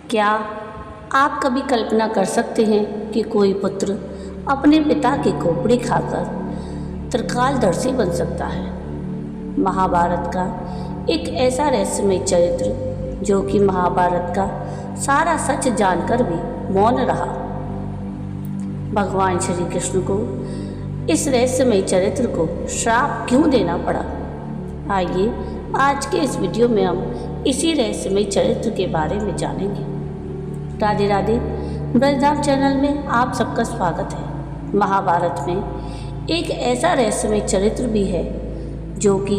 क्या आप कभी कल्पना कर सकते हैं कि कोई पुत्र अपने पिता की खोपड़ी खाकर त्रिकालदर्शी बन सकता है? महाभारत का एक ऐसा रहस्यमय चरित्र जो कि महाभारत का सारा सच जानकर भी मौन रहा। भगवान श्री कृष्ण को इस रहस्यमय चरित्र को श्राप क्यों देना पड़ा? आइए आज के इस वीडियो में हम इसी रहस्यमय चरित्र के बारे में जानेंगे। राधे राधे, ब्रजधाम चैनल में आप सबका स्वागत है। महाभारत में एक ऐसा रहस्यमय चरित्र भी है जो कि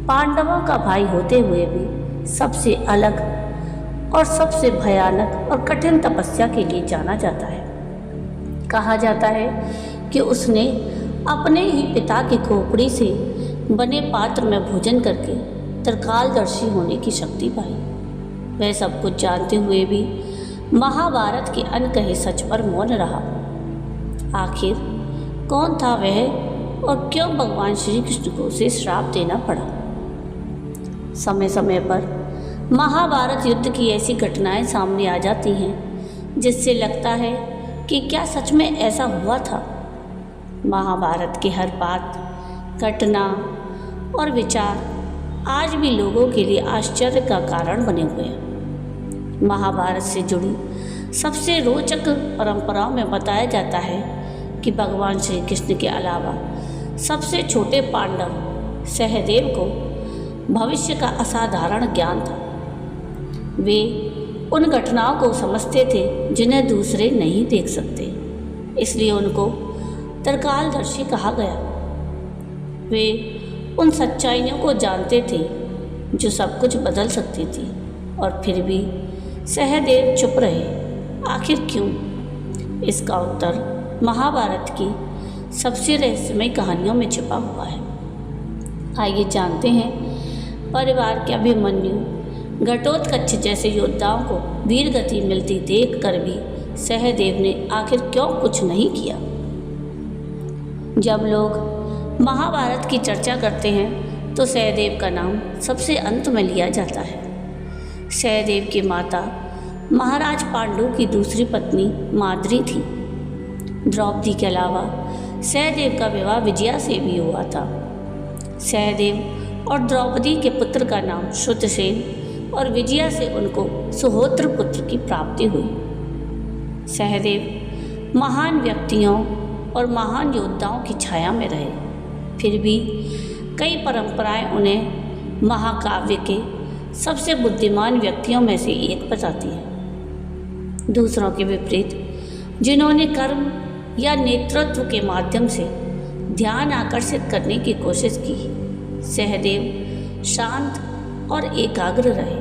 पांडवों का भाई होते हुए भी सबसे अलग और सबसे भयानक और कठिन तपस्या के लिए जाना जाता है। कहा जाता है कि उसने अपने ही पिता की खोपड़ी से बने पात्र में भोजन करके त्रिकालदर्शी होने की शक्ति पाई। वह सब कुछ जानते हुए भी महाभारत के अनकहे सच पर मौन रहा। आखिर कौन था वह और क्यों भगवान श्री कृष्ण को उसे श्राप देना पड़ा? समय समय पर महाभारत युद्ध की ऐसी घटनाएं सामने आ जाती हैं जिससे लगता है कि क्या सच में ऐसा हुआ था। महाभारत की हर बात, घटना और विचार आज भी लोगों के लिए आश्चर्य का कारण बने हुए हैं। महाभारत से जुड़ी सबसे रोचक परंपराओं में बताया जाता है कि भगवान श्री कृष्ण के अलावा सबसे छोटे पांडव सहदेव को भविष्य का असाधारण ज्ञान था। वे उन घटनाओं को समझते थे जिन्हें दूसरे नहीं देख सकते, इसलिए उनको त्रिकालदर्शी कहा गया। वे उन सच्चाइयों को जानते थे जो सब कुछ बदल सकती थी, और फिर भी सहदेव चुप रहे। आखिर क्यों? इसका उत्तर महाभारत की सबसे रहस्यमय कहानियों में छिपा हुआ है। आइए जानते हैं। परिवार के अभिमन्यु, घटोत्कच जैसे योद्धाओं को वीर गति मिलती देखकर भी सहदेव ने आखिर क्यों कुछ नहीं किया? जब लोग महाभारत की चर्चा करते हैं तो सहदेव का नाम सबसे अंत में लिया जाता है। सहदेव की माता महाराज पांडु की दूसरी पत्नी माद्री थी। द्रौपदी के अलावा सहदेव का विवाह विजया से भी हुआ था। सहदेव और द्रौपदी के पुत्र का नाम श्रुतसेन और विजया से उनको सुहोत्र पुत्र की प्राप्ति हुई। सहदेव महान व्यक्तियों और महान योद्धाओं की छाया में रहे, फिर भी कई परंपराएं उन्हें महाकाव्य के सबसे बुद्धिमान व्यक्तियों में से एक बताती है। दूसरों के विपरीत, जिन्होंने कर्म या नेतृत्व के माध्यम से ध्यान आकर्षित करने की कोशिश की, सहदेव शांत और एकाग्र रहे।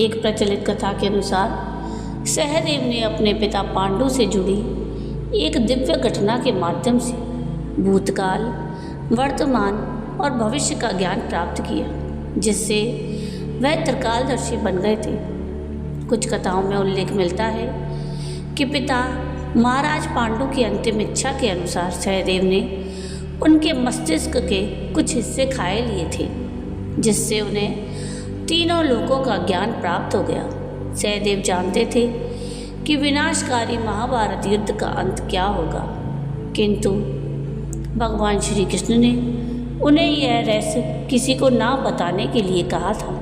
एक प्रचलित कथा के अनुसार सहदेव ने अपने पिता पांडु से जुड़ी एक दिव्य घटना के माध्यम से भूतकाल, वर्तमान और भविष्य का ज्ञान प्राप्त किया, जिससे वह त्रिकालदर्शी बन गए थे। कुछ कथाओं में उल्लेख मिलता है कि पिता महाराज पांडु की अंतिम इच्छा के अनुसार सहदेव ने उनके मस्तिष्क के कुछ हिस्से खाए लिए थे, जिससे उन्हें तीनों लोकों का ज्ञान प्राप्त हो गया। सहदेव जानते थे कि विनाशकारी महाभारत युद्ध का अंत क्या होगा, किंतु भगवान श्री कृष्ण ने उन्हें यह रहस्य किसी को ना बताने के लिए कहा था।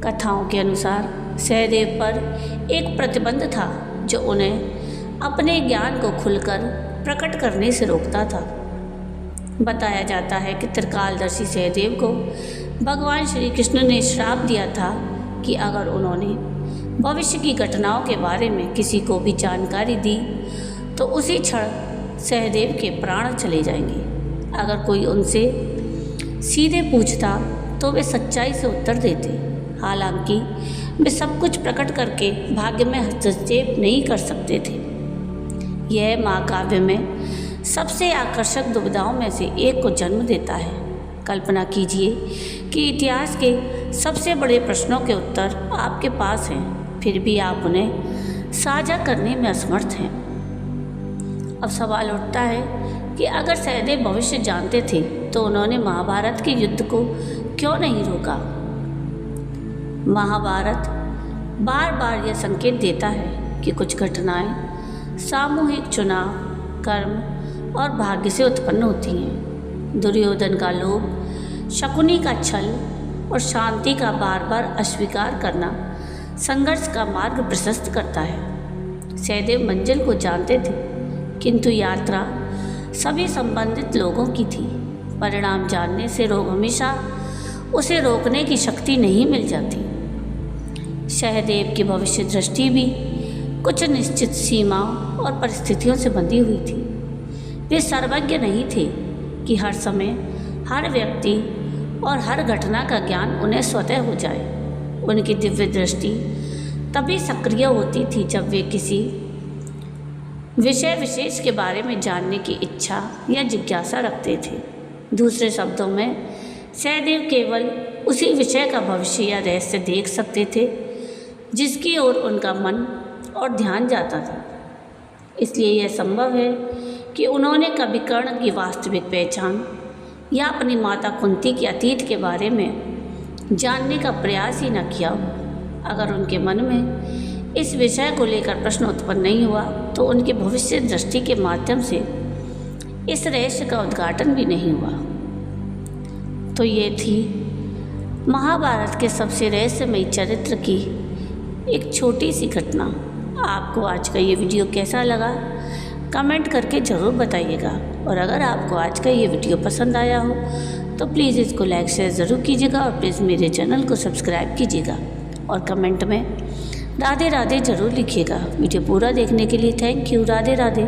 कथाओं के अनुसार सहदेव पर एक प्रतिबंध था जो उन्हें अपने ज्ञान को खुलकर प्रकट करने से रोकता था। बताया जाता है कि त्रिकालदर्शी सहदेव को भगवान श्री कृष्ण ने श्राप दिया था कि अगर उन्होंने भविष्य की घटनाओं के बारे में किसी को भी जानकारी दी तो उसी क्षण सहदेव के प्राण चले जाएंगे। अगर कोई उनसे सीधे पूछता तो वे सच्चाई से उत्तर देते, हालांकि वे सब कुछ प्रकट करके भाग्य में हस्तक्षेप नहीं कर सकते थे। यह महाकाव्य में सबसे आकर्षक दुविधाओं में से एक को जन्म देता है। कल्पना कीजिए कि इतिहास के सबसे बड़े प्रश्नों के उत्तर आपके पास हैं, फिर भी आप उन्हें साझा करने में असमर्थ हैं। अब सवाल उठता है कि अगर सहदेव भविष्य जानते थे तो उन्होंने महाभारत के युद्ध को क्यों नहीं रोका? महाभारत बार बार यह संकेत देता है कि कुछ घटनाएं सामूहिक चुनाव, कर्म और भाग्य से उत्पन्न होती हैं। दुर्योधन का लोभ, शकुनी का छल और शांति का बार बार अस्वीकार करना संघर्ष का मार्ग प्रशस्त करता है। सहदेव मंजिल को जानते थे, किंतु यात्रा सभी संबंधित लोगों की थी। परिणाम जानने से हमेशा उसे रोकने की शक्ति नहीं मिल जाती। सहदेव की भविष्य दृष्टि भी कुछ निश्चित सीमाओं और परिस्थितियों से बंधी हुई थी। वे सर्वज्ञ नहीं थे कि हर समय, हर व्यक्ति और हर घटना का ज्ञान उन्हें स्वतः हो जाए। उनकी दिव्य दृष्टि तभी सक्रिय होती थी जब वे किसी विषय विशेष के बारे में जानने की इच्छा या जिज्ञासा रखते थे। दूसरे शब्दों में, सहदेव केवल उसी विषय का भविष्य या रहस्य देख सकते थे जिसकी ओर उनका मन और ध्यान जाता था। इसलिए यह संभव है कि उन्होंने कभी कर्ण की वास्तविक पहचान या अपनी माता कुंती के अतीत के बारे में जानने का प्रयास ही न किया हो। अगर उनके मन में इस विषय को लेकर प्रश्न उत्पन्न नहीं हुआ तो उनकी भविष्य दृष्टि के माध्यम से इस रहस्य का उद्घाटन भी नहीं हुआ। तो ये थी महाभारत के सबसे रहस्यमयी चरित्र की एक छोटी सी घटना। आपको आज का ये वीडियो कैसा लगा, कमेंट करके ज़रूर बताइएगा। और अगर आपको आज का ये वीडियो पसंद आया हो तो प्लीज़ इसको लाइक शेयर ज़रूर कीजिएगा और प्लीज़ मेरे चैनल को सब्सक्राइब कीजिएगा और कमेंट में राधे राधे ज़रूर लिखिएगा। वीडियो पूरा देखने के लिए थैंक यू। राधे राधे।